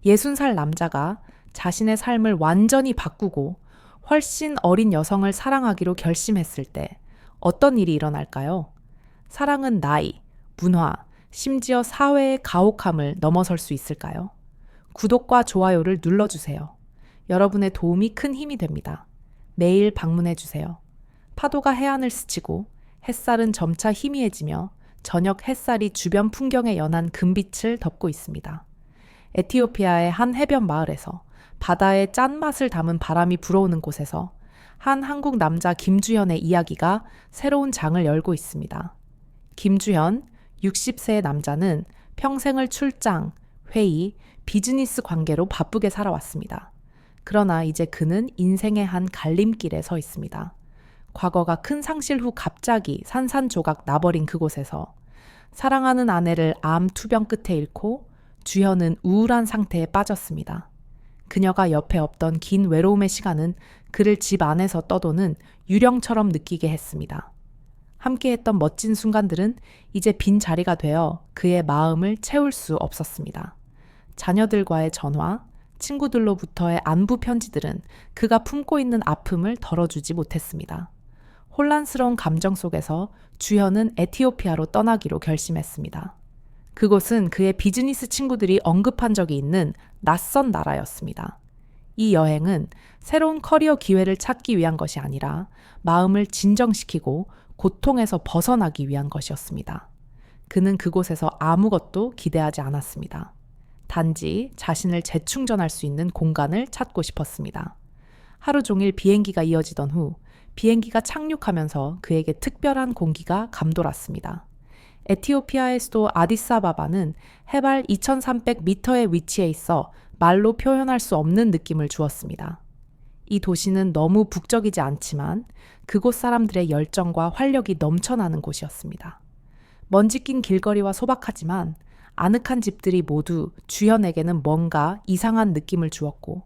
60살 남자가 자신의 삶을 완전히 바꾸고 훨씬 어린 여성을 사랑하기로 결심했을 때 어떤 일이 일어날까요? 사랑은 나이, 문화, 심지어 사회의 가혹함을 넘어설 수 있을까요? 구독과 좋아요를 눌러주세요. 여러분의 도움이 큰 힘이 됩니다. 매일 방문해주세요. 파도가 해안을 스치고 햇살은 점차 희미해지며 저녁 햇살이 주변 풍경에 연한 금빛을 덮고 있습니다. 에티오피아의 한 해변 마을에서 바다의 짠맛을 담은 바람이 불어오는 곳에서 한 한국 남자 김주현의 이야기가 새로운 장을 열고 있습니다. 김주현, 60세의 남자는 평생을 출장, 회의, 비즈니스 관계로 바쁘게 살아왔습니다. 그러나 이제 그는 인생의 한 갈림길에 서 있습니다. 과거가 큰 상실 후 갑자기 산산조각 나버린 그곳에서 사랑하는 아내를 암 투병 끝에 잃고 주현은 우울한 상태에 빠졌습니다. 그녀가 옆에 없던 긴 외로움의 시간은 그를 집 안에서 떠도는 유령처럼 느끼게 했습니다. 함께했던 멋진 순간들은 이제 빈 자리가 되어 그의 마음을 채울 수 없었습니다. 자녀들과의 전화, 친구들로부터의 안부 편지들은 그가 품고 있는 아픔을 덜어주지 못했습니다. 혼란스러운 감정 속에서 주현은 에티오피아로 떠나기로 결심했습니다. 그곳은 그의 비즈니스 친구들이 언급한 적이 있는 낯선 나라였습니다. 이 여행은 새로운 커리어 기회를 찾기 위한 것이 아니라 마음을 진정시키고 고통에서 벗어나기 위한 것이었습니다. 그는 그곳에서 아무것도 기대하지 않았습니다. 단지 자신을 재충전할 수 있는 공간을 찾고 싶었습니다. 하루 종일 비행기가 이어지던 후 비행기가 착륙하면서 그에게 특별한 공기가 감돌았습니다. 에티오피아의 수도 아디스아바바는 해발 2300m의 위치에 있어 말로 표현할 수 없는 느낌을 주었습니다. 이 도시는 너무 북적이지 않지만 그곳 사람들의 열정과 활력이 넘쳐나는 곳이었습니다. 먼지 낀 길거리와 소박하지만 아늑한 집들이 모두 주현에게는 뭔가 이상한 느낌을 주었고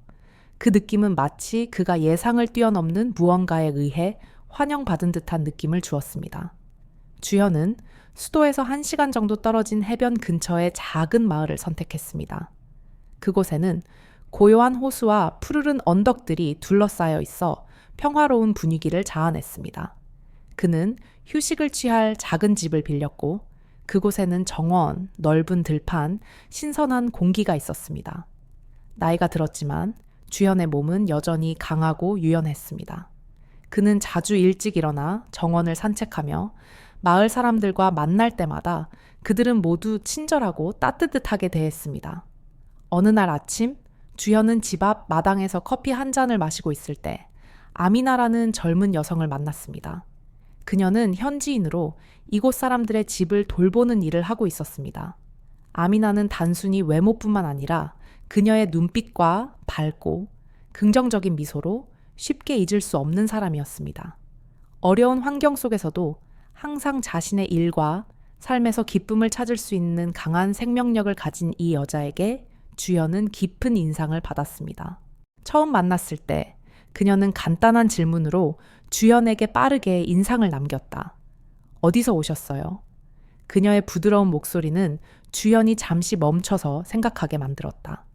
그 느낌은 마치 그가 예상을 뛰어넘는 무언가에 의해 환영받은 듯한 느낌을 주었습니다. 주현은 수도에서 1시간 정도 떨어진 해변 근처의 작은 마을을 선택했습니다. 그곳에는 고요한 호수와 푸르른 언덕들이 둘러싸여 있어 평화로운 분위기를 자아냈습니다. 그는 휴식을 취할 작은 집을 빌렸고 그곳에는 정원, 넓은 들판, 신선한 공기가 있었습니다. 나이가 들었지만 주현의 몸은 여전히 강하고 유연했습니다. 그는 자주 일찍 일어나 정원을 산책하며 마을 사람들과 만날 때마다 그들은 모두 친절하고 따뜻하게 대했습니다. 어느 날 아침 주현은 집 앞 마당에서 커피 한 잔을 마시고 있을 때 아미나라는 젊은 여성을 만났습니다. 그녀는 현지인으로 이곳 사람들의 집을 돌보는 일을 하고 있었습니다. 아미나는 단순히 외모뿐만 아니라 그녀의 눈빛과 밝고 긍정적인 미소로 쉽게 잊을 수 없는 사람이었습니다. 어려운 환경 속에서도 항상 자신의 일과 삶에서 기쁨을 찾을 수 있는 강한 생명력을 가진 이 여자에게 주현은 깊은 인상을 받았습니다. 처음 만났을 때 그녀는 간단한 질문으로 주현에게 빠르게 인상을 남겼다. 어디서 오셨어요? 그녀의 부드러운 목소리는 주현이 잠시 멈춰서 생각하게 만들었다.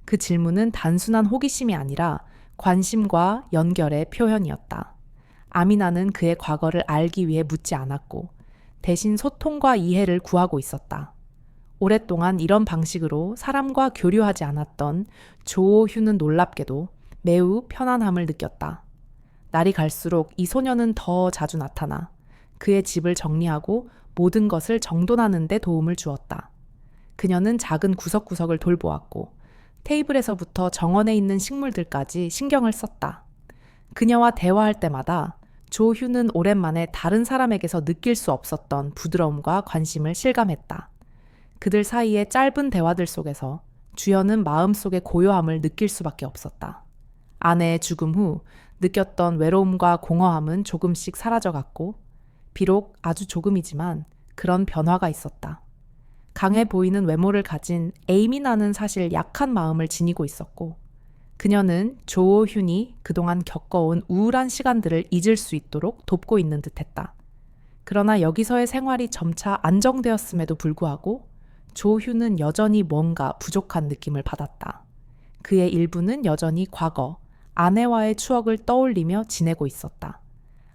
그 질문은 단순한 호기심이 아니라 관심과 연결의 표현이었다. 아미나는 그의 과거를 알기 위해 묻지 않았고 대신 소통과 이해를 구하고 있었다. 오랫동안 이런 방식으로 사람과 교류하지 않았던 조오휴는 놀랍게도 매우 편안함을 느꼈다. 날이 갈수록 이 소녀는 더 자주 나타나 그의 집을 정리하고 모든 것을 정돈하는 데 도움을 주었다. 그녀는 작은 구석구석을 돌보았고 테이블에서부터 정원에 있는 식물들까지 신경을 썼다. 그녀와 대화할 때마다 조휴는 오랜만에 다른 사람에게서 느낄 수 없었던 부드러움과 관심을 실감했다. 그들 사이의 짧은 대화들 속에서 주현은 마음속의 고요함을 느낄 수밖에 없었다. 아내의 죽음 후 느꼈던 외로움과 공허함은 조금씩 사라져갔고 비록 아주 조금이지만 그런 변화가 있었다. 강해 보이는 외모를 가진 에이미나는 사실 약한 마음을 지니고 있었고 그녀는 조오훈이 그동안 겪어온 우울한 시간들을 잊을 수 있도록 돕고 있는 듯했다. 그러나 여기서의 생활이 점차 안정되었음에도 불구하고 조휴는 여전히 뭔가 부족한 느낌을 받았다. 그의 일부는 여전히 과거, 아내와의 추억을 떠올리며 지내고 있었다.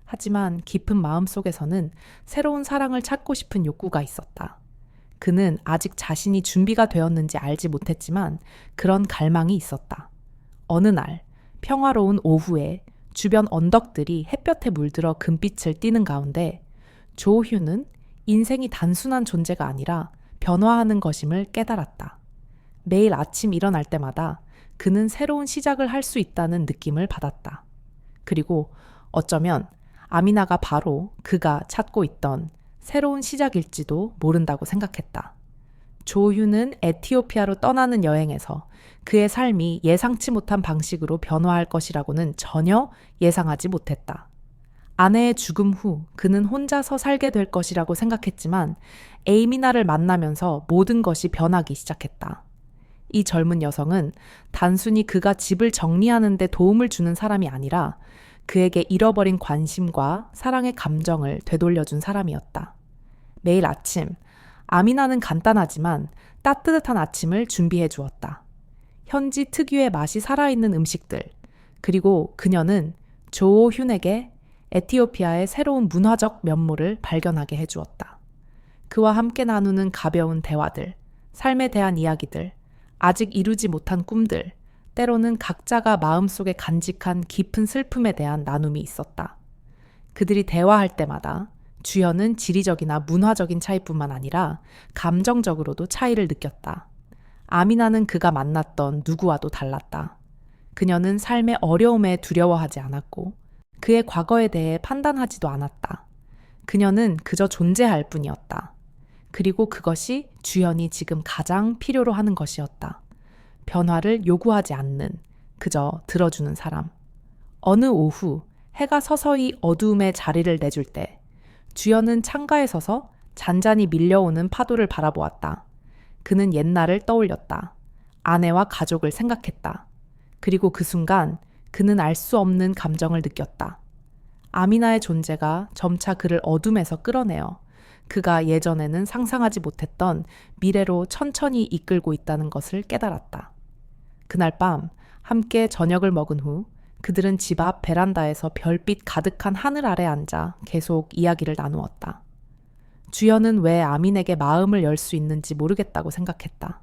하지만 깊은 마음속에서는 새로운 사랑을 찾고 싶은 욕구가 있었다. 그는 아직 자신이 준비가 되었는지 알지 못했지만 그런 갈망이 있었다. 어느 날 평화로운 오후에 주변 언덕들이 햇볕에 물들어 금빛을 띠는 가운데 조휴는 인생이 단순한 존재가 아니라 변화하는 것임을 깨달았다. 매일 아침 일어날 때마다 그는 새로운 시작을 할 수 있다는 느낌을 받았다. 그리고 어쩌면 아미나가 바로 그가 찾고 있던 새로운 시작일지도 모른다고 생각했다. 조휴는 에티오피아로 떠나는 여행에서 그의 삶이 예상치 못한 방식으로 변화할 것이라고는 전혀 예상하지 못했다. 아내의 죽음 후 그는 혼자서 살게 될 것이라고 생각했지만 에이미나를 만나면서 모든 것이 변하기 시작했다. 이 젊은 여성은 단순히 그가 집을 정리하는 데 도움을 주는 사람이 아니라 그에게 잃어버린 관심과 사랑의 감정을 되돌려준 사람이었다. 매일 아침, 아미나는 간단하지만 따뜻한 아침을 준비해 주었다. 현지 특유의 맛이 살아있는 음식들, 그리고 그녀는 조오훈에게 에티오피아의 새로운 문화적 면모를 발견하게 해주었다. 그와 함께 나누는 가벼운 대화들, 삶에 대한 이야기들, 아직 이루지 못한 꿈들, 때로는 각자가 마음속에 간직한 깊은 슬픔에 대한 나눔이 있었다. 그들이 대화할 때마다 주연은 지리적이나 문화적인 차이뿐만 아니라 감정적으로도 차이를 느꼈다. 아미나는 그가 만났던 누구와도 달랐다. 그녀는 삶의 어려움에 두려워하지 않았고 그의 과거에 대해 판단하지도 않았다. 그녀는 그저 존재할 뿐이었다. 그리고 그것이 주연이 지금 가장 필요로 하는 것이었다. 변화를 요구하지 않는, 그저 들어주는 사람. 어느 오후 해가 서서히 어두움에 자리를 내줄 때 주연은 창가에 서서 잔잔히 밀려오는 파도를 바라보았다. 그는 옛날을 떠올렸다. 아내와 가족을 생각했다. 그리고 그 순간 그는 알 수 없는 감정을 느꼈다. 아미나의 존재가 점차 그를 어둠에서 끌어내어 그가 예전에는 상상하지 못했던 미래로 천천히 이끌고 있다는 것을 깨달았다. 그날 밤 함께 저녁을 먹은 후 그들은 집 앞 베란다에서 별빛 가득한 하늘 아래 앉아 계속 이야기를 나누었다. 주연은 왜 아민에게 마음을 열 수 있는지 모르겠다고 생각했다.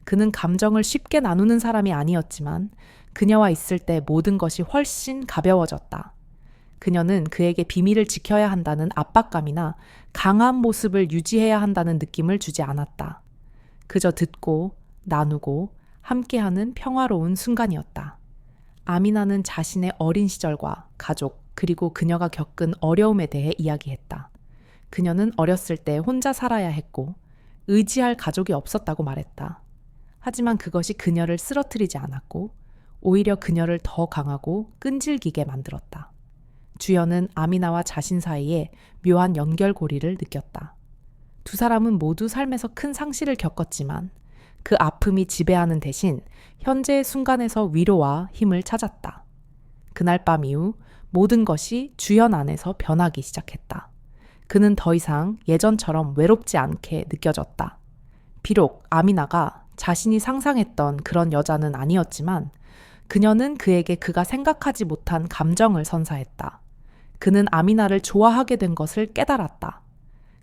그는 감정을 쉽게 나누는 사람이 아니었지만 그녀와 있을 때 모든 것이 훨씬 가벼워졌다. 그녀는 그에게 비밀을 지켜야 한다는 압박감이나 강한 모습을 유지해야 한다는 느낌을 주지 않았다. 그저 듣고 나누고 함께하는 평화로운 순간이었다. 아미나는 자신의 어린 시절과 가족 그리고 그녀가 겪은 어려움에 대해 이야기했다. 그녀는 어렸을 때 혼자 살아야 했고 의지할 가족이 없었다고 말했다. 하지만 그것이 그녀를 쓰러뜨리지 않았고 오히려 그녀를 더 강하고 끈질기게 만들었다. 주연은 아미나와 자신 사이에 묘한 연결고리를 느꼈다. 두 사람은 모두 삶에서 큰 상실을 겪었지만 그 아픔이 지배하는 대신 현재의 순간에서 위로와 힘을 찾았다. 그날 밤 이후 모든 것이 주연 안에서 변하기 시작했다. 그는 더 이상 예전처럼 외롭지 않게 느껴졌다. 비록 아미나가 자신이 상상했던 그런 여자는 아니었지만 그녀는 그에게 그가 생각하지 못한 감정을 선사했다. 그는 아미나를 좋아하게 된 것을 깨달았다.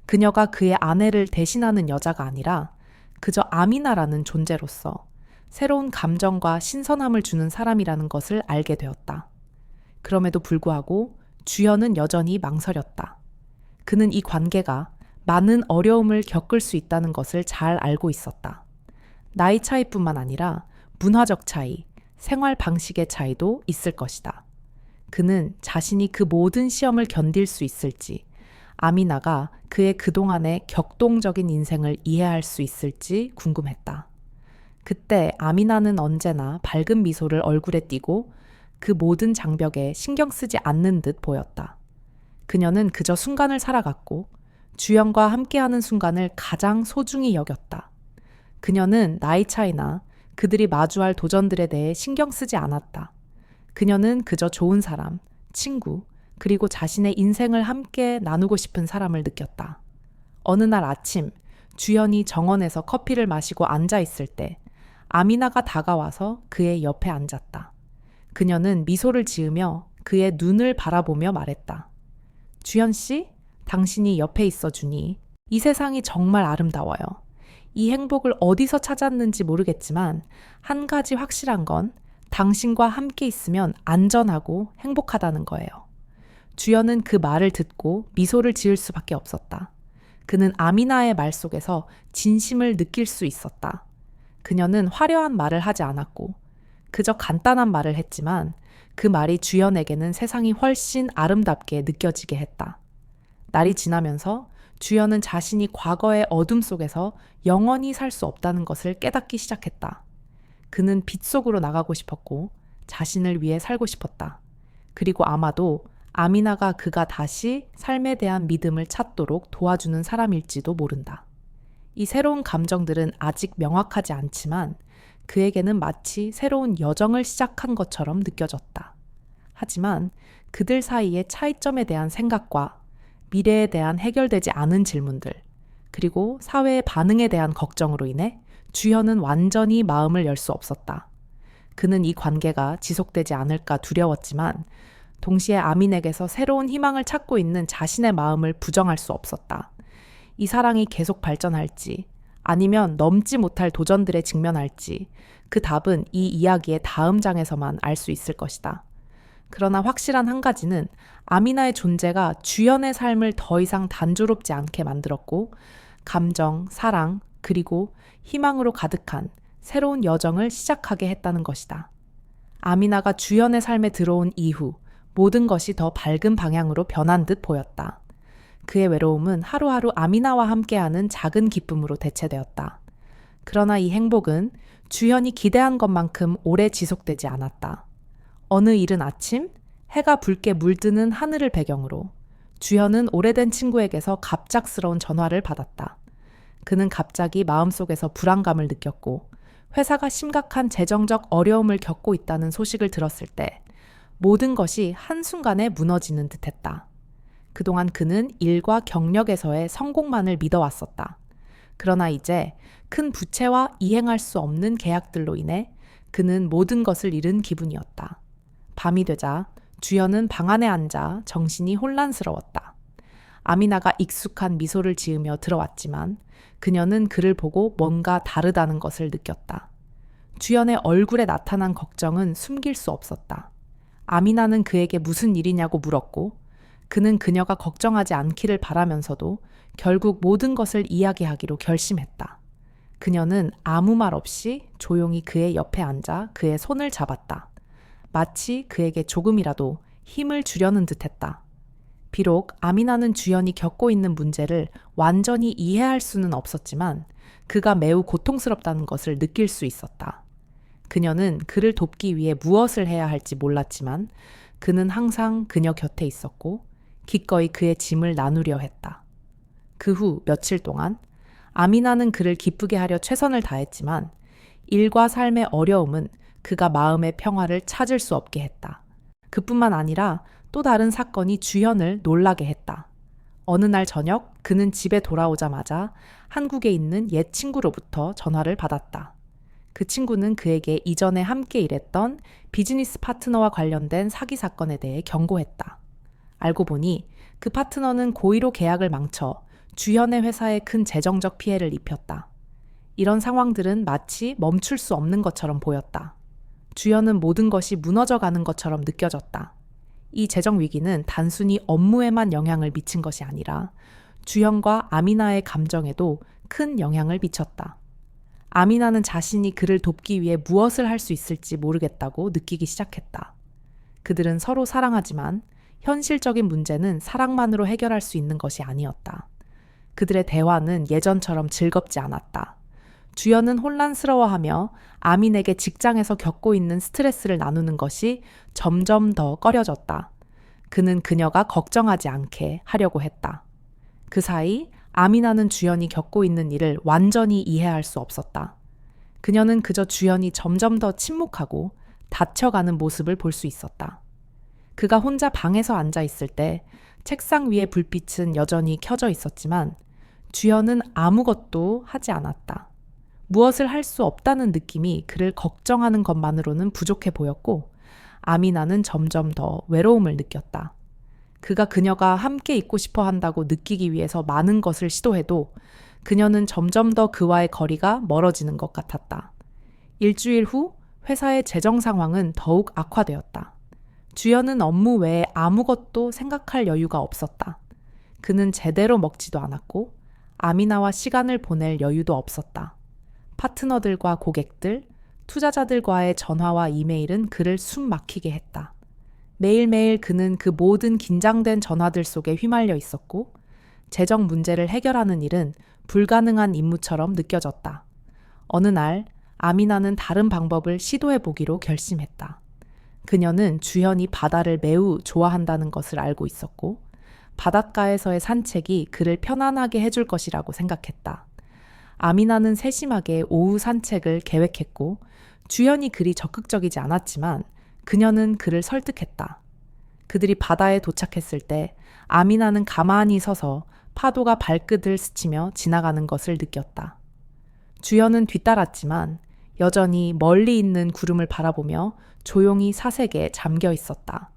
그녀가 그의 아내를 대신하는 여자가 아니라 그저 아미나라는 존재로서 새로운 감정과 신선함을 주는 사람이라는 것을 알게 되었다. 그럼에도 불구하고 주연은 여전히 망설였다. 그는 이 관계가 많은 어려움을 겪을 수 있다는 것을 잘 알고 있었다. 나이 차이뿐만 아니라 문화적 차이, 생활 방식의 차이도 있을 것이다. 그는 자신이 그 모든 시험을 견딜 수 있을지, 아미나가 그의 그동안의 격동적인 인생을 이해할 수 있을지 궁금했다. 그때 아미나는 언제나 밝은 미소를 얼굴에 띠고 그 모든 장벽에 신경 쓰지 않는 듯 보였다. 그녀는 그저 순간을 살아갔고 주연과 함께하는 순간을 가장 소중히 여겼다. 그녀는 나이 차이나 그들이 마주할 도전들에 대해 신경 쓰지 않았다. 그녀는 그저 좋은 사람, 친구, 그리고 자신의 인생을 함께 나누고 싶은 사람을 느꼈다. 어느 날 아침, 주연이 정원에서 커피를 마시고 앉아 있을 때 아미나가 다가와서 그의 옆에 앉았다. 그녀는 미소를 지으며 그의 눈을 바라보며 말했다. 주연 씨, 당신이 옆에 있어 주니 이 세상이 정말 아름다워요. 이 행복을 어디서 찾았는지 모르겠지만 한 가지 확실한 건 당신과 함께 있으면 안전하고 행복하다는 거예요. 주연은 그 말을 듣고 미소를 지을 수밖에 없었다. 그는 아미나의 말 속에서 진심을 느낄 수 있었다. 그녀는 화려한 말을 하지 않았고 그저 간단한 말을 했지만 그 말이 주연에게는 세상이 훨씬 아름답게 느껴지게 했다. 날이 지나면서 주연은 자신이 과거의 어둠 속에서 영원히 살 수 없다는 것을 깨닫기 시작했다. 그는 빛 속으로 나가고 싶었고 자신을 위해 살고 싶었다. 그리고 아마도 아미나가 그가 다시 삶에 대한 믿음을 찾도록 도와주는 사람일지도 모른다. 이 새로운 감정들은 아직 명확하지 않지만 그에게는 마치 새로운 여정을 시작한 것처럼 느껴졌다. 하지만 그들 사이의 차이점에 대한 생각과 미래에 대한 해결되지 않은 질문들, 그리고 사회의 반응에 대한 걱정으로 인해 주연은 완전히 마음을 열 수 없었다. 그는 이 관계가 지속되지 않을까 두려웠지만 동시에 아민에게서 새로운 희망을 찾고 있는 자신의 마음을 부정할 수 없었다. 이 사랑이 계속 발전할지 아니면 넘지 못할 도전들에 직면할지 그 답은 이 이야기의 다음 장에서만 알 수 있을 것이다. 그러나 확실한 한 가지는 아미나의 존재가 주연의 삶을 더 이상 단조롭지 않게 만들었고 감정, 사랑, 그리고 희망으로 가득한 새로운 여정을 시작하게 했다는 것이다. 아미나가 주연의 삶에 들어온 이후 모든 것이 더 밝은 방향으로 변한 듯 보였다. 그의 외로움은 하루하루 아미나와 함께하는 작은 기쁨으로 대체되었다. 그러나 이 행복은 주연이 기대한 것만큼 오래 지속되지 않았다. 어느 이른 아침 해가 붉게 물드는 하늘을 배경으로 주연은 오래된 친구에게서 갑작스러운 전화를 받았다. 그는 갑자기 마음속에서 불안감을 느꼈고 회사가 심각한 재정적 어려움을 겪고 있다는 소식을 들었을 때 모든 것이 한순간에 무너지는 듯했다. 그동안 그는 일과 경력에서의 성공만을 믿어왔었다. 그러나 이제 큰 부채와 이행할 수 없는 계약들로 인해 그는 모든 것을 잃은 기분이었다. 밤이 되자 주연은 방 안에 앉아 정신이 혼란스러웠다. 아미나가 익숙한 미소를 지으며 들어왔지만 그녀는 그를 보고 뭔가 다르다는 것을 느꼈다. 주연의 얼굴에 나타난 걱정은 숨길 수 없었다. 아미나는 그에게 무슨 일이냐고 물었고 그는 그녀가 걱정하지 않기를 바라면서도 결국 모든 것을 이야기하기로 결심했다. 그녀는 아무 말 없이 조용히 그의 옆에 앉아 그의 손을 잡았다. 마치 그에게 조금이라도 힘을 주려는 듯했다. 비록 아미나는 주연이 겪고 있는 문제를 완전히 이해할 수는 없었지만 그가 매우 고통스럽다는 것을 느낄 수 있었다. 그녀는 그를 돕기 위해 무엇을 해야 할지 몰랐지만 그는 항상 그녀 곁에 있었고 기꺼이 그의 짐을 나누려 했다. 그 후 며칠 동안 아미나는 그를 기쁘게 하려 최선을 다했지만 일과 삶의 어려움은 그가 마음의 평화를 찾을 수 없게 했다. 그뿐만 아니라 또 다른 사건이 주연을 놀라게 했다. 어느 날 저녁 그는 집에 돌아오자마자 한국에 있는 옛 친구로부터 전화를 받았다. 그 친구는 그에게 이전에 함께 일했던 비즈니스 파트너와 관련된 사기 사건에 대해 경고했다. 알고 보니 그 파트너는 고의로 계약을 망쳐 주연의 회사에 큰 재정적 피해를 입혔다. 이런 상황들은 마치 멈출 수 없는 것처럼 보였다. 주연은 모든 것이 무너져가는 것처럼 느껴졌다. 이 재정 위기는 단순히 업무에만 영향을 미친 것이 아니라 주연과 아미나의 감정에도 큰 영향을 미쳤다. 아미나는 자신이 그를 돕기 위해 무엇을 할 수 있을지 모르겠다고 느끼기 시작했다. 그들은 서로 사랑하지만 현실적인 문제는 사랑만으로 해결할 수 있는 것이 아니었다. 그들의 대화는 예전처럼 즐겁지 않았다. 주연은 혼란스러워하며 아민에게 직장에서 겪고 있는 스트레스를 나누는 것이 점점 더 꺼려졌다. 그는 그녀가 걱정하지 않게 하려고 했다. 그 사이 아미나는 주연이 겪고 있는 일을 완전히 이해할 수 없었다. 그녀는 그저 주연이 점점 더 침묵하고 다쳐가는 모습을 볼 수 있었다. 그가 혼자 방에서 앉아 있을 때 책상 위의 불빛은 여전히 켜져 있었지만 주연은 아무것도 하지 않았다. 무엇을 할 수 없다는 느낌이 그를 걱정하는 것만으로는 부족해 보였고 아미나는 점점 더 외로움을 느꼈다. 그가 그녀가 함께 있고 싶어 한다고 느끼기 위해서 많은 것을 시도해도 그녀는 점점 더 그와의 거리가 멀어지는 것 같았다. 일주일 후 회사의 재정 상황은 더욱 악화되었다. 주연은 업무 외에 아무것도 생각할 여유가 없었다. 그는 제대로 먹지도 않았고 아미나와 시간을 보낼 여유도 없었다. 파트너들과 고객들, 투자자들과의 전화와 이메일은 그를 숨 막히게 했다. 매일매일 그는 그 모든 긴장된 전화들 속에 휘말려 있었고 재정 문제를 해결하는 일은 불가능한 임무처럼 느껴졌다. 어느 날 아미나는 다른 방법을 시도해 보기로 결심했다. 그녀는 주연이 바다를 매우 좋아한다는 것을 알고 있었고 바닷가에서의 산책이 그를 편안하게 해줄 것이라고 생각했다. 아미나는 세심하게 오후 산책을 계획했고 주연이 그리 적극적이지 않았지만 그녀는 그를 설득했다. 그들이 바다에 도착했을 때 아미나는 가만히 서서 파도가 발끝을 스치며 지나가는 것을 느꼈다. 주연은 뒤따랐지만 여전히 멀리 있는 구름을 바라보며 조용히 사색에 잠겨 있었다.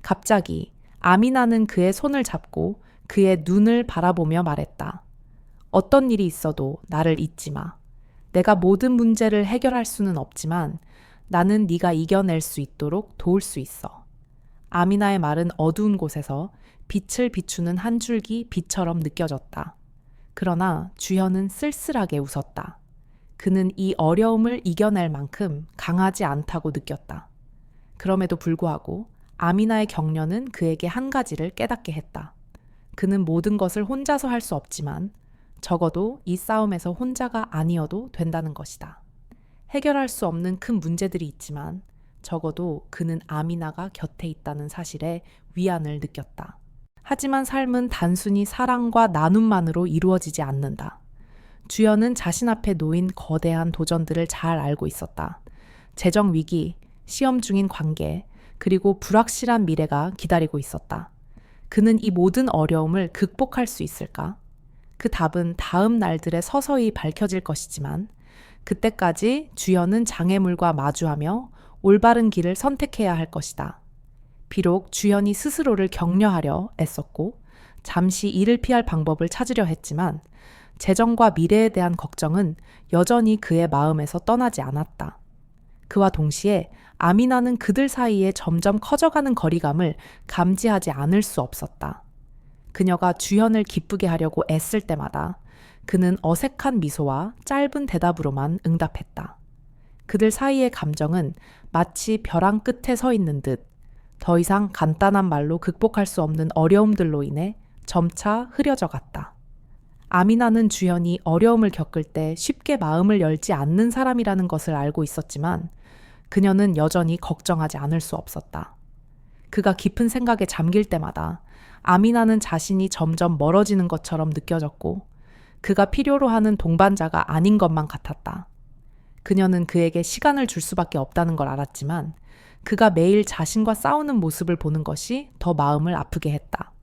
갑자기 아미나는 그의 손을 잡고 그의 눈을 바라보며 말했다. 어떤 일이 있어도 나를 잊지 마. 내가 모든 문제를 해결할 수는 없지만 나는 네가 이겨낼 수 있도록 도울 수 있어. 아미나의 말은 어두운 곳에서 빛을 비추는 한 줄기 빛처럼 느껴졌다. 그러나 주연은 쓸쓸하게 웃었다. 그는 이 어려움을 이겨낼 만큼 강하지 않다고 느꼈다. 그럼에도 불구하고 아미나의 격려는 그에게 한 가지를 깨닫게 했다. 그는 모든 것을 혼자서 할 수 없지만 적어도 이 싸움에서 혼자가 아니어도 된다는 것이다. 해결할 수 없는 큰 문제들이 있지만 적어도 그는 아미나가 곁에 있다는 사실에 위안을 느꼈다. 하지만 삶은 단순히 사랑과 나눔만으로 이루어지지 않는다. 주연은 자신 앞에 놓인 거대한 도전들을 잘 알고 있었다. 재정 위기, 시험 중인 관계, 그리고 불확실한 미래가 기다리고 있었다. 그는 이 모든 어려움을 극복할 수 있을까? 그 답은 다음 날들에 서서히 밝혀질 것이지만 그때까지 주연은 장애물과 마주하며 올바른 길을 선택해야 할 것이다. 비록 주연이 스스로를 격려하려 애썼고 잠시 이를 피할 방법을 찾으려 했지만 재정과 미래에 대한 걱정은 여전히 그의 마음에서 떠나지 않았다. 그와 동시에 아미나는 그들 사이에 점점 커져가는 거리감을 감지하지 않을 수 없었다. 그녀가 주연을 기쁘게 하려고 애쓸 때마다 그는 어색한 미소와 짧은 대답으로만 응답했다. 그들 사이의 감정은 마치 벼랑 끝에 서 있는 듯 더 이상 간단한 말로 극복할 수 없는 어려움들로 인해 점차 흐려져 갔다. 아미나는 주연이 어려움을 겪을 때 쉽게 마음을 열지 않는 사람이라는 것을 알고 있었지만 그녀는 여전히 걱정하지 않을 수 없었다. 그가 깊은 생각에 잠길 때마다 아미나는 자신이 점점 멀어지는 것처럼 느껴졌고 그가 필요로 하는 동반자가 아닌 것만 같았다. 그녀는 그에게 시간을 줄 수밖에 없다는 걸 알았지만 그가 매일 자신과 싸우는 모습을 보는 것이 더 마음을 아프게 했다.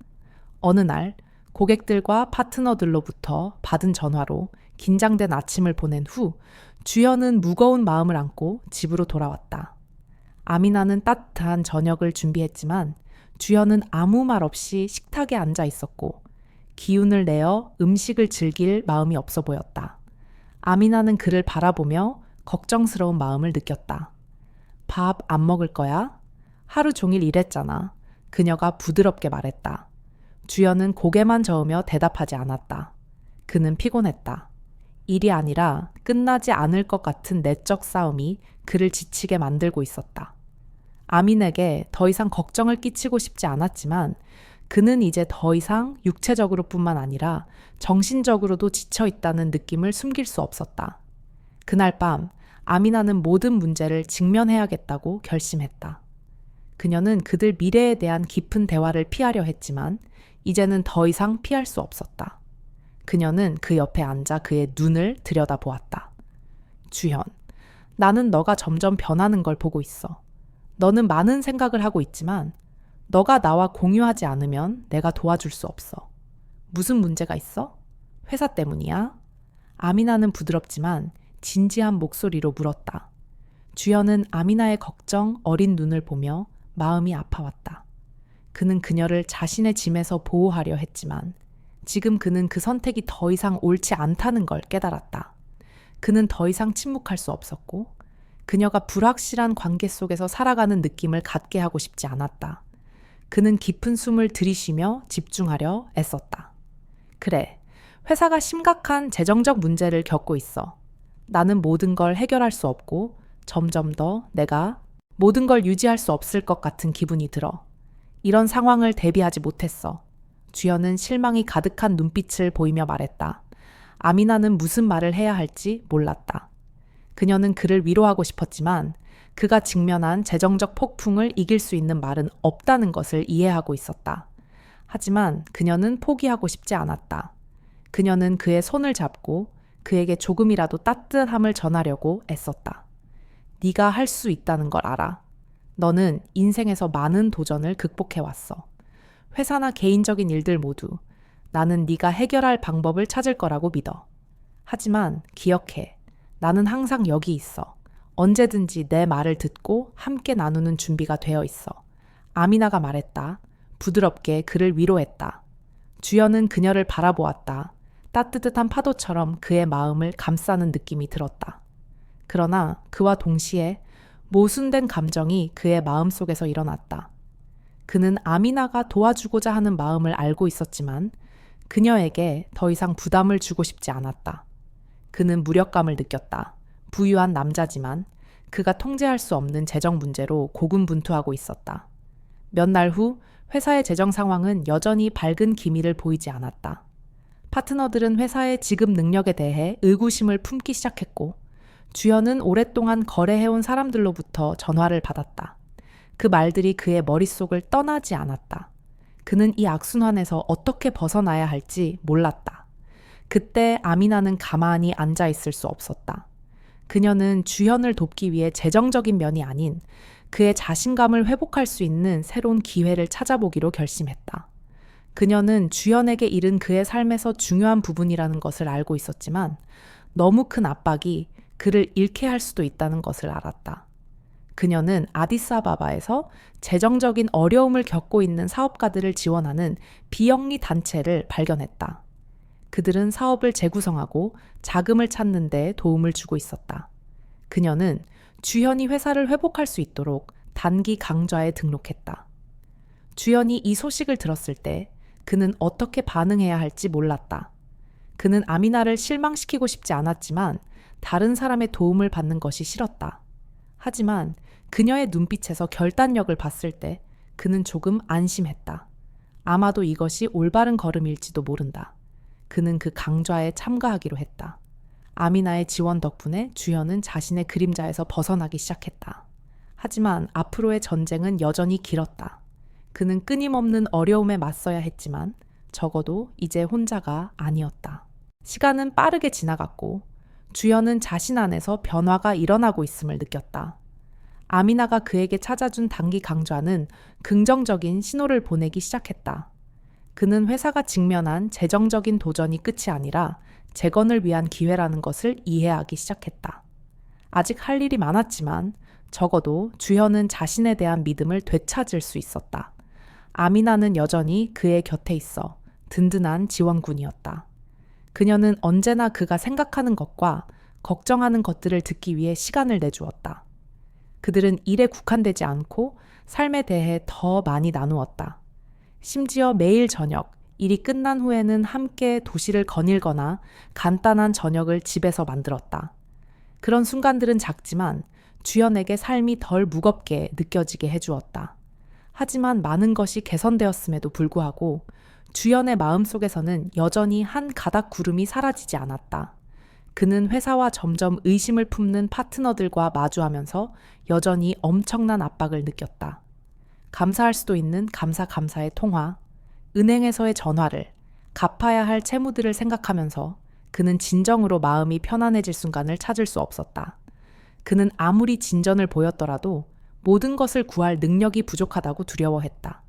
어느 날 고객들과 파트너들로부터 받은 전화로 긴장된 아침을 보낸 후 주연은 무거운 마음을 안고 집으로 돌아왔다. 아미나는 따뜻한 저녁을 준비했지만 주연은 아무 말 없이 식탁에 앉아 있었고 기운을 내어 음식을 즐길 마음이 없어 보였다. 아미나는 그를 바라보며 걱정스러운 마음을 느꼈다. 밥 안 먹을 거야? 하루 종일 일했잖아. 그녀가 부드럽게 말했다. 주연은 고개만 저으며 대답하지 않았다. 그는 피곤했다. 일이 아니라 끝나지 않을 것 같은 내적 싸움이 그를 지치게 만들고 있었다. 아민에게 더 이상 걱정을 끼치고 싶지 않았지만 그는 이제 더 이상 육체적으로뿐만 아니라 정신적으로도 지쳐 있다는 느낌을 숨길 수 없었다. 그날 밤 아미나는 모든 문제를 직면해야겠다고 결심했다. 그녀는 그들 미래에 대한 깊은 대화를 피하려 했지만 이제는 더 이상 피할 수 없었다. 그녀는 그 옆에 앉아 그의 눈을 들여다보았다. 주현, 나는 너가 점점 변하는 걸 보고 있어. 너는 많은 생각을 하고 있지만 너가 나와 공유하지 않으면 내가 도와줄 수 없어. 무슨 문제가 있어? 회사 때문이야? 아미나는 부드럽지만 진지한 목소리로 물었다. 주연은 아미나의 걱정 어린 눈을 보며 마음이 아파왔다. 그는 그녀를 자신의 짐에서 보호하려 했지만 지금 그는 그 선택이 더 이상 옳지 않다는 걸 깨달았다. 그는 더 이상 침묵할 수 없었고 그녀가 불확실한 관계 속에서 살아가는 느낌을 갖게 하고 싶지 않았다. 그는 깊은 숨을 들이쉬며 집중하려 애썼다. 그래, 회사가 심각한 재정적 문제를 겪고 있어. 나는 모든 걸 해결할 수 없고 점점 더 내가 모든 걸 유지할 수 없을 것 같은 기분이 들어. 이런 상황을 대비하지 못했어. 주연은 실망이 가득한 눈빛을 보이며 말했다. 아미나는 무슨 말을 해야 할지 몰랐다. 그녀는 그를 위로하고 싶었지만 그가 직면한 재정적 폭풍을 이길 수 있는 말은 없다는 것을 이해하고 있었다. 하지만 그녀는 포기하고 싶지 않았다. 그녀는 그의 손을 잡고 그에게 조금이라도 따뜻함을 전하려고 애썼다. 네가 할 수 있다는 걸 알아. 너는 인생에서 많은 도전을 극복해왔어. 회사나 개인적인 일들 모두 나는 네가 해결할 방법을 찾을 거라고 믿어. 하지만 기억해. 나는 항상 여기 있어. 언제든지 내 말을 듣고 함께 나누는 준비가 되어 있어. 아미나가 말했다. 부드럽게 그를 위로했다. 주연은 그녀를 바라보았다. 따뜻한 파도처럼 그의 마음을 감싸는 느낌이 들었다. 그러나 그와 동시에 모순된 감정이 그의 마음속에서 일어났다. 그는 아미나가 도와주고자 하는 마음을 알고 있었지만 그녀에게 더 이상 부담을 주고 싶지 않았다. 그는 무력감을 느꼈다. 부유한 남자지만 그가 통제할 수 없는 재정 문제로 고군분투하고 있었다. 몇 날 후 회사의 재정 상황은 여전히 밝은 기미를 보이지 않았다. 파트너들은 회사의 지급 능력에 대해 의구심을 품기 시작했고 주연은 오랫동안 거래해온 사람들로부터 전화를 받았다. 그 말들이 그의 머릿속을 떠나지 않았다. 그는 이 악순환에서 어떻게 벗어나야 할지 몰랐다. 그때 아미나는 가만히 앉아 있을 수 없었다. 그녀는 주연을 돕기 위해 재정적인 면이 아닌 그의 자신감을 회복할 수 있는 새로운 기회를 찾아보기로 결심했다. 그녀는 주연에게 잃은 그의 삶에서 중요한 부분이라는 것을 알고 있었지만 너무 큰 압박이 그를 잃게 할 수도 있다는 것을 알았다. 그녀는 아디스아바바에서 재정적인 어려움을 겪고 있는 사업가들을 지원하는 비영리 단체를 발견했다. 그들은 사업을 재구성하고 자금을 찾는 데 도움을 주고 있었다. 그녀는 주연이 회사를 회복할 수 있도록 단기 강좌에 등록했다. 주연이 이 소식을 들었을 때 그는 어떻게 반응해야 할지 몰랐다. 그는 아미나를 실망시키고 싶지 않았지만 다른 사람의 도움을 받는 것이 싫었다. 하지만 그녀의 눈빛에서 결단력을 봤을 때 그는 조금 안심했다. 아마도 이것이 올바른 걸음일지도 모른다. 그는 그 강좌에 참가하기로 했다. 아미나의 지원 덕분에 주연은 자신의 그림자에서 벗어나기 시작했다. 하지만 앞으로의 전쟁은 여전히 길었다. 그는 끊임없는 어려움에 맞서야 했지만 적어도 이제 혼자가 아니었다. 시간은 빠르게 지나갔고 주연은 자신 안에서 변화가 일어나고 있음을 느꼈다. 아미나가 그에게 찾아준 단기 강좌는 긍정적인 신호를 보내기 시작했다. 그는 회사가 직면한 재정적인 도전이 끝이 아니라 재건을 위한 기회라는 것을 이해하기 시작했다. 아직 할 일이 많았지만 적어도 주연은 자신에 대한 믿음을 되찾을 수 있었다. 아미나는 여전히 그의 곁에 있어 든든한 지원군이었다. 그녀는 언제나 그가 생각하는 것과 걱정하는 것들을 듣기 위해 시간을 내주었다. 그들은 일에 국한되지 않고 삶에 대해 더 많이 나누었다. 심지어 매일 저녁, 일이 끝난 후에는 함께 도시를 거닐거나 간단한 저녁을 집에서 만들었다. 그런 순간들은 작지만 주연에게 삶이 덜 무겁게 느껴지게 해주었다. 하지만 많은 것이 개선되었음에도 불구하고 주연의 마음속에서는 여전히 한 가닥 구름이 사라지지 않았다. 그는 회사와 점점 의심을 품는 파트너들과 마주하면서 여전히 엄청난 압박을 느꼈다. 감사할 수도 있는 감사의 통화, 은행에서의 전화를, 갚아야 할 채무들을 생각하면서 그는 진정으로 마음이 편안해질 순간을 찾을 수 없었다. 그는 아무리 진전을 보였더라도 모든 것을 구할 능력이 부족하다고 두려워했다.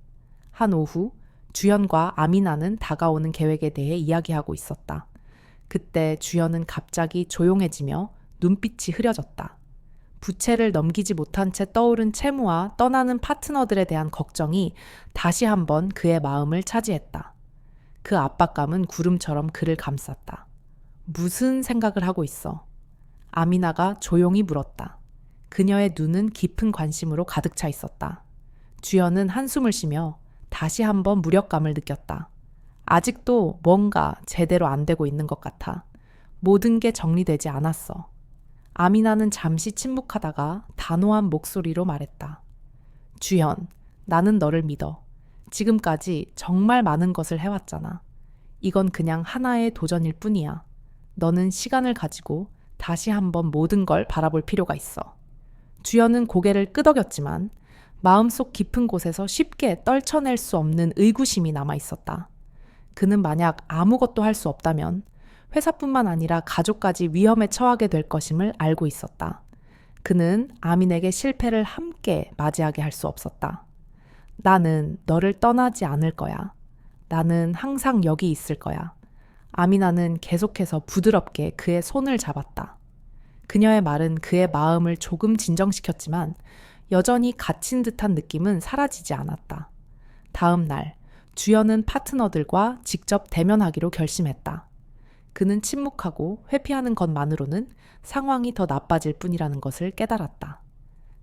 한 오후, 주연과 아미나는 다가오는 계획에 대해 이야기하고 있었다. 그때 주연은 갑자기 조용해지며 눈빛이 흐려졌다. 부채를 넘기지 못한 채 떠오른 채무와 떠나는 파트너들에 대한 걱정이 다시 한번 그의 마음을 차지했다. 그 압박감은 구름처럼 그를 감쌌다. 무슨 생각을 하고 있어? 아미나가 조용히 물었다. 그녀의 눈은 깊은 관심으로 가득 차 있었다. 주연은 한숨을 쉬며 다시 한번 무력감을 느꼈다. 아직도 뭔가 제대로 안 되고 있는 것 같아. 모든 게 정리되지 않았어. 아미나는 잠시 침묵하다가 단호한 목소리로 말했다. 주연, 나는 너를 믿어. 지금까지 정말 많은 것을 해왔잖아. 이건 그냥 하나의 도전일 뿐이야. 너는 시간을 가지고 다시 한번 모든 걸 바라볼 필요가 있어. 주연은 고개를 끄덕였지만 마음속 깊은 곳에서 쉽게 떨쳐낼 수 없는 의구심이 남아 있었다. 그는 만약 아무것도 할 수 없다면 회사뿐만 아니라 가족까지 위험에 처하게 될 것임을 알고 있었다. 그는 아민에게 실패를 함께 맞이하게 할 수 없었다. 나는 너를 떠나지 않을 거야. 나는 항상 여기 있을 거야. 아미나는 계속해서 부드럽게 그의 손을 잡았다. 그녀의 말은 그의 마음을 조금 진정시켰지만 여전히 갇힌 듯한 느낌은 사라지지 않았다. 다음 날, 주연은 파트너들과 직접 대면하기로 결심했다. 그는 침묵하고 회피하는 것만으로는 상황이 더 나빠질 뿐이라는 것을 깨달았다.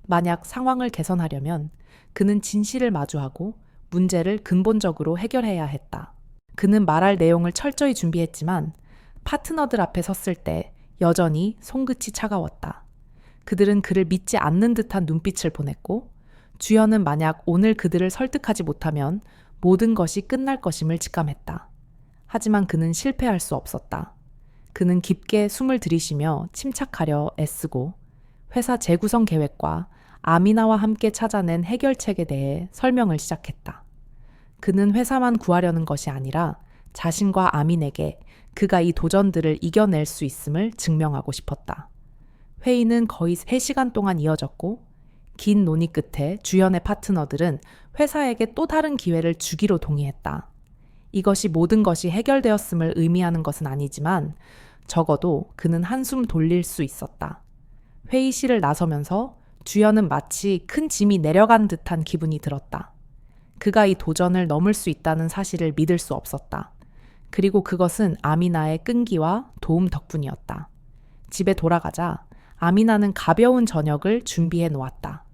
만약 상황을 개선하려면 그는 진실을 마주하고 문제를 근본적으로 해결해야 했다. 그는 말할 내용을 철저히 준비했지만 파트너들 앞에 섰을 때 여전히 손끝이 차가웠다. 그들은 그를 믿지 않는 듯한 눈빛을 보냈고 주연은 만약 오늘 그들을 설득하지 못하면 모든 것이 끝날 것임을 직감했다. 하지만 그는 실패할 수 없었다. 그는 깊게 숨을 들이쉬며 침착하려 애쓰고 회사 재구성 계획과 아미나와 함께 찾아낸 해결책에 대해 설명을 시작했다. 그는 회사만 구하려는 것이 아니라 자신과 아민에게 그가 이 도전들을 이겨낼 수 있음을 증명하고 싶었다. 회의는 거의 3시간 동안 이어졌고 긴 논의 끝에 주연의 파트너들은 회사에게 또 다른 기회를 주기로 동의했다. 이것이 모든 것이 해결되었음을 의미하는 것은 아니지만 적어도 그는 한숨 돌릴 수 있었다. 회의실을 나서면서 주연은 마치 큰 짐이 내려간 듯한 기분이 들었다. 그가 이 도전을 넘을 수 있다는 사실을 믿을 수 없었다. 그리고 그것은 아미나의 끈기와 도움 덕분이었다. 집에 돌아가자 아미나는 가벼운 저녁을 준비해 놓았다.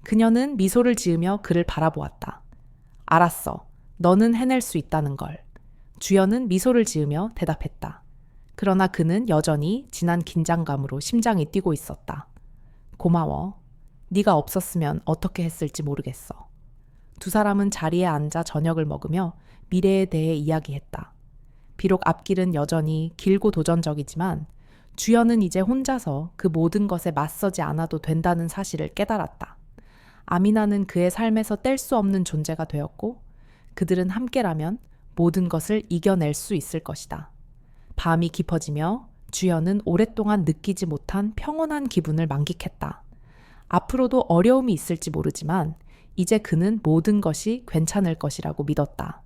그녀는 미소를 지으며 그를 바라보았다. 알았어. 너는 해낼 수 있다는 걸. 주연은 미소를 지으며 대답했다. 그러나 그는 여전히 지난 긴장감으로 심장이 뛰고 있었다. 고마워. 네가 없었으면 어떻게 했을지 모르겠어. 두 사람은 자리에 앉아 저녁을 먹으며 미래에 대해 이야기했다. 비록 앞길은 여전히 길고 도전적이지만 주연은 이제 혼자서 그 모든 것에 맞서지 않아도 된다는 사실을 깨달았다. 아미나는 그의 삶에서 뗄 수 없는 존재가 되었고 그들은 함께라면 모든 것을 이겨낼 수 있을 것이다. 밤이 깊어지며 주연은 오랫동안 느끼지 못한 평온한 기분을 만끽했다. 앞으로도 어려움이 있을지 모르지만 이제 그는 모든 것이 괜찮을 것이라고 믿었다.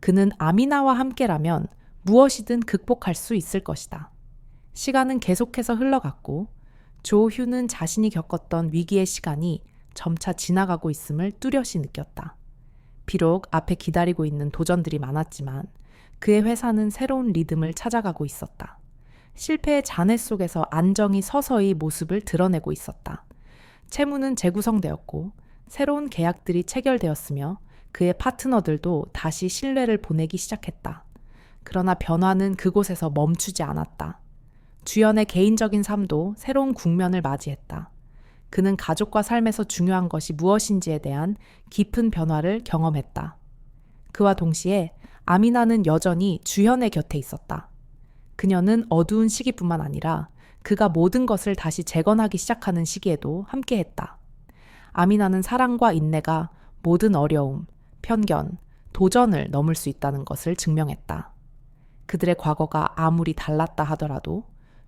그는 아미나와 함께라면 무엇이든 극복할 수 있을 것이다. 시간은 계속해서 흘러갔고 조휴는 자신이 겪었던 위기의 시간이 점차 지나가고 있음을 뚜렷이 느꼈다. 비록 앞에 기다리고 있는 도전들이 많았지만 그의 회사는 새로운 리듬을 찾아가고 있었다. 실패의 잔해 속에서 안정이 서서히 모습을 드러내고 있었다. 채무는 재구성되었고 새로운 계약들이 체결되었으며 그의 파트너들도 다시 신뢰를 보내기 시작했다. 그러나 변화는 그곳에서 멈추지 않았다. 주연의 개인적인 삶도 새로운 국면을 맞이했다. 그는 가족과 삶에서 중요한 것이 무엇인지에 대한 깊은 변화를 경험했다. 그와 동시에 아미나는 여전히 주연의 곁에 있었다. 그녀는 어두운 시기뿐만 아니라 그가 모든 것을 다시 재건하기 시작하는 시기에도 함께했다. 아미나는 사랑과 인내가 모든 어려움, 편견, 도전을 넘을 수 있다는 것을 증명했다. 그들의 과거가 아무리 달랐다 하더라도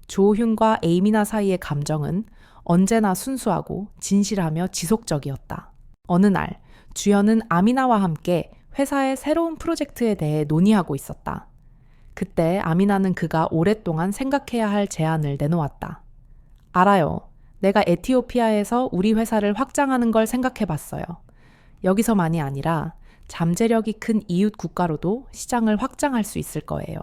조훈과 에이미나 사이의 감정은 언제나 순수하고 진실하며 지속적이었다. 어느 날 주연은 아미나와 함께 회사의 새로운 프로젝트에 대해 논의하고 있었다. 그때 아미나는 그가 오랫동안 생각해야 할 제안을 내놓았다. 알아요. 내가 에티오피아에서 우리 회사를 확장하는 걸 생각해 봤어요. 여기서만이 아니라 잠재력이 큰 이웃 국가로도 시장을 확장할 수 있을 거예요.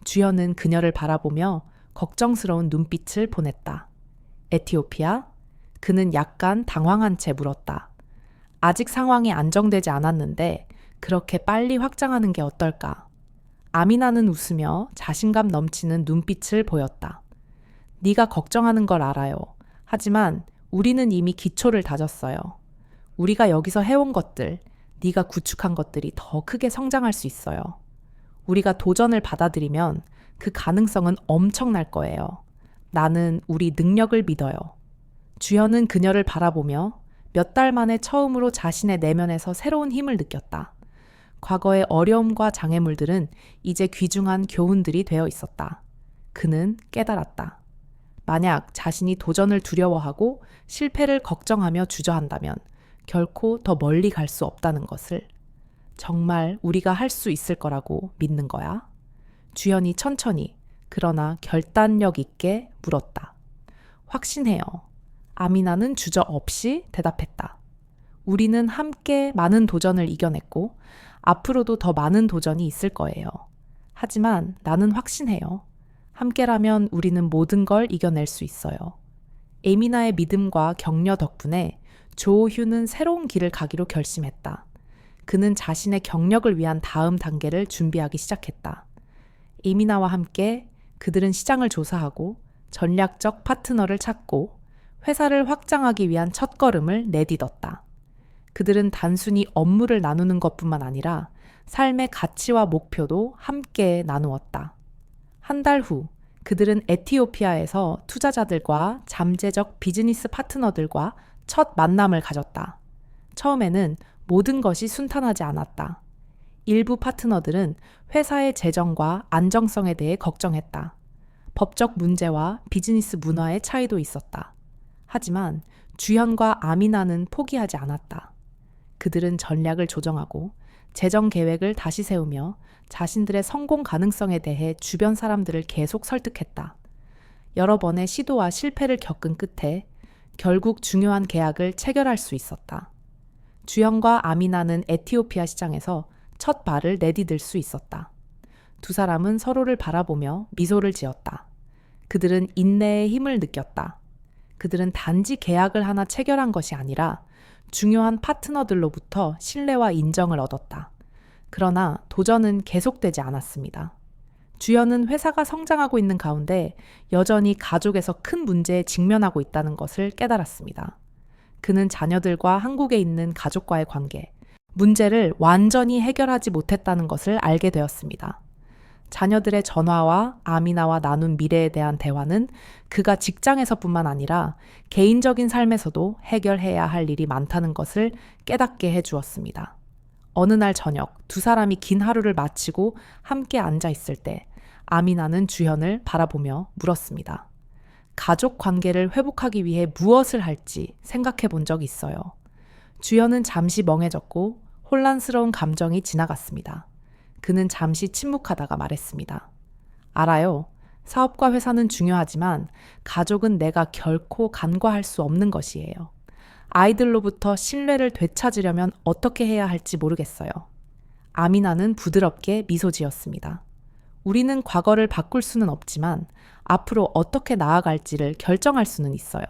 주연은 그녀를 바라보며 걱정스러운 눈빛을 보냈다. 에티오피아? 그는 약간 당황한 채 물었다. 아직 상황이 안정되지 않았는데 그렇게 빨리 확장하는 게 어떨까? 아미나는 웃으며 자신감 넘치는 눈빛을 보였다. 네가 걱정하는 걸 알아요. 하지만 우리는 이미 기초를 다졌어요. 우리가 여기서 해온 것들, 네가 구축한 것들이 더 크게 성장할 수 있어요. 우리가 도전을 받아들이면 그 가능성은 엄청날 거예요. 나는 우리 능력을 믿어요. 주연은 그녀를 바라보며 몇 달 만에 처음으로 자신의 내면에서 새로운 힘을 느꼈다. 과거의 어려움과 장애물들은 이제 귀중한 교훈들이 되어 있었다. 그는 깨달았다. 만약 자신이 도전을 두려워하고 실패를 걱정하며 주저한다면 결코 더 멀리 갈 수 없다는 것을, 정말 우리가 할 수 있을 거라고 믿는 거야? 주연이 천천히 그러나 결단력 있게 물었다. 확신해요. 아미나는 주저없이 대답했다. 우리는 함께 많은 도전을 이겨냈고 앞으로도 더 많은 도전이 있을 거예요. 하지만 나는 확신해요. 함께라면 우리는 모든 걸 이겨낼 수 있어요. 에미나의 믿음과 격려 덕분에 조호휴는 새로운 길을 가기로 결심했다. 그는 자신의 경력을 위한 다음 단계를 준비하기 시작했다. 에미나와 함께 그들은 시장을 조사하고 전략적 파트너를 찾고 회사를 확장하기 위한 첫걸음을 내딛었다. 그들은 단순히 업무를 나누는 것뿐만 아니라 삶의 가치와 목표도 함께 나누었다. 한 달 후, 그들은 에티오피아에서 투자자들과 잠재적 비즈니스 파트너들과 첫 만남을 가졌다. 처음에는 모든 것이 순탄하지 않았다. 일부 파트너들은 회사의 재정과 안정성에 대해 걱정했다. 법적 문제와 비즈니스 문화의 차이도 있었다. 하지만 주현과 아미나는 포기하지 않았다. 그들은 전략을 조정하고 재정 계획을 다시 세우며 자신들의 성공 가능성에 대해 주변 사람들을 계속 설득했다. 여러 번의 시도와 실패를 겪은 끝에 결국 중요한 계약을 체결할 수 있었다. 주현과 아미나는 에티오피아 시장에서 첫 발을 내디딜 수 있었다. 두 사람은 서로를 바라보며 미소를 지었다. 그들은 인내의 힘을 느꼈다. 그들은 단지 계약을 하나 체결한 것이 아니라 중요한 파트너들로부터 신뢰와 인정을 얻었다. 그러나 도전은 계속되지 않았습니다. 주연은 회사가 성장하고 있는 가운데 여전히 가족에서 큰 문제에 직면하고 있다는 것을 깨달았습니다. 그는 자녀들과 한국에 있는 가족과의 관계, 문제를 완전히 해결하지 못했다는 것을 알게 되었습니다. 자녀들의 전화와 아미나와 나눈 미래에 대한 대화는 그가 직장에서뿐만 아니라 개인적인 삶에서도 해결해야 할 일이 많다는 것을 깨닫게 해주었습니다. 어느 날 저녁 두 사람이 긴 하루를 마치고 함께 앉아 있을 때 아미나는 주현을 바라보며 물었습니다. 가족 관계를 회복하기 위해 무엇을 할지 생각해 본 적 있어요. 주현은 잠시 멍해졌고 혼란스러운 감정이 지나갔습니다. 그는 잠시 침묵하다가 말했습니다. 알아요. 사업과 회사는 중요하지만 가족은 내가 결코 간과할 수 없는 것이에요. 아이들로부터 신뢰를 되찾으려면 어떻게 해야 할지 모르겠어요. 아미나는 부드럽게 미소 지었습니다. 우리는 과거를 바꿀 수는 없지만 앞으로 어떻게 나아갈지를 결정할 수는 있어요.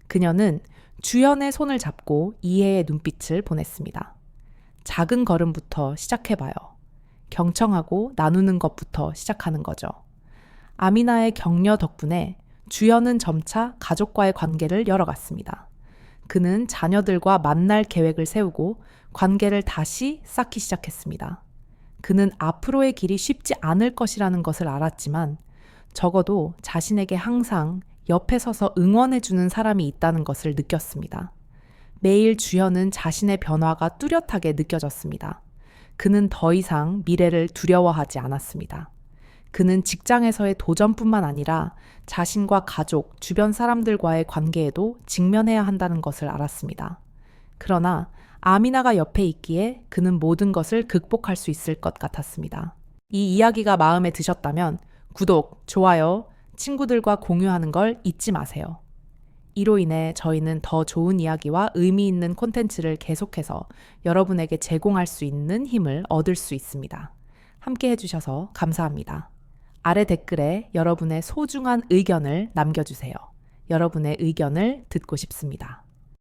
그녀는 주연의 손을 잡고 이해의 눈빛을 보냈습니다. 작은 걸음부터 시작해봐요. 경청하고 나누는 것부터 시작하는 거죠. 아미나의 격려 덕분에 주연은 점차 가족과의 관계를 열어갔습니다. 그는 자녀들과 만날 계획을 세우고 관계를 다시 쌓기 시작했습니다. 그는 앞으로의 길이 쉽지 않을 것이라는 것을 알았지만 적어도 자신에게 항상 옆에 서서 응원해주는 사람이 있다는 것을 느꼈습니다. 매일 주연은 자신의 변화가 뚜렷하게 느껴졌습니다. 그는 더 이상 미래를 두려워하지 않았습니다. 그는 직장에서의 도전뿐만 아니라 자신과 가족, 주변 사람들과의 관계에도 직면해야 한다는 것을 알았습니다. 그러나 아미나가 옆에 있기에 그는 모든 것을 극복할 수 있을 것 같았습니다. 이 이야기가 마음에 드셨다면 구독, 좋아요, 친구들과 공유하는 걸 잊지 마세요. 이로 인해 저희는 더 좋은 이야기와 의미 있는 콘텐츠를 계속해서 여러분에게 제공할 수 있는 힘을 얻을 수 있습니다. 함께 해주셔서 감사합니다. 아래 댓글에 여러분의 소중한 의견을 남겨주세요. 여러분의 의견을 듣고 싶습니다.